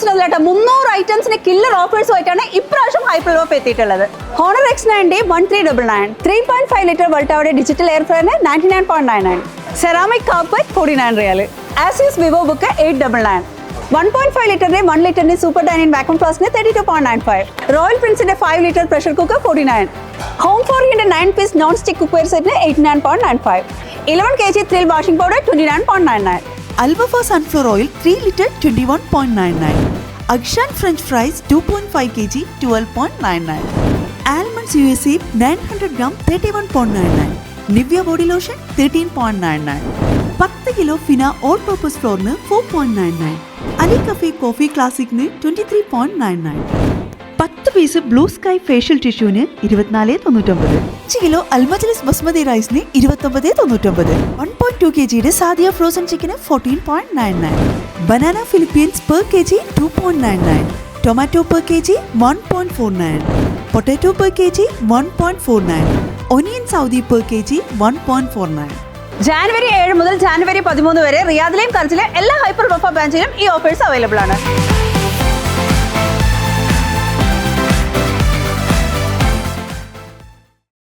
ഐറ്റംസിനൊന്നുമില്ല, 300 ഐറ്റംസിന് killer ഓഫേഴ്സുമായിട്ടാണ് ഇപ്രാവശ്യം hyper loop എത്തിയിട്ടുള്ളത്. Honor X90 1399, 3.5 litre വോൾട്ടാവയുടെ ഡിജിറ്റൽ എയർ ഫ്രയറിന് 99.99, ceramic carpet 49 riyal, Asus Vivobook 899, 1.5 ലിറ്ററിന്റെ 1 ലിറ്ററിന്റെ സൂപ്പർ ഡൈനിങ് വാക്യൂം ഫ്ലാസ്കിന് 32.95, റോയൽ പ്രിൻസിന്റെ 5 ലിറ്റർ പ്രഷർ കുക്കർ 49, ഹോം ഫോറിന്റെ 9 പീസ് നോൺ സ്റ്റിക് കുക്ക്വെയർ സെറ്റിന് 89.95, 11 kg thrill washing powder 29.99, Albafa sunflower oil 3 liter 21.99, Akshan French fries 2.5 kg 12.99, Almonds USA 900 gram 31.99, Nivea body lotion 13.99, 10 kilo Fina all purpose flour 4.99, Ali Cafe coffee classic 23.99, 10 piece blue sky facial ടിഷ്യൂന് 24.99, 5 kilo അൽമജലിസ് ബസ്മതി റൈസിന് 29.99, 1.2 kg Sadia frozen ചിക്കന് 14.99, banana Philippines per kg 2.99, tomato per kg 1.49, potato per kg 1.49, onion Saudi per kg 1.49. January 7 മുതൽ ജാനുവരി 13 വരെ റിയാദിലെയും കർജിലെയും എല്ലാ hyper ലോപ്പ് ബ്രാഞ്ചിലും ഈ offers available ആണ്.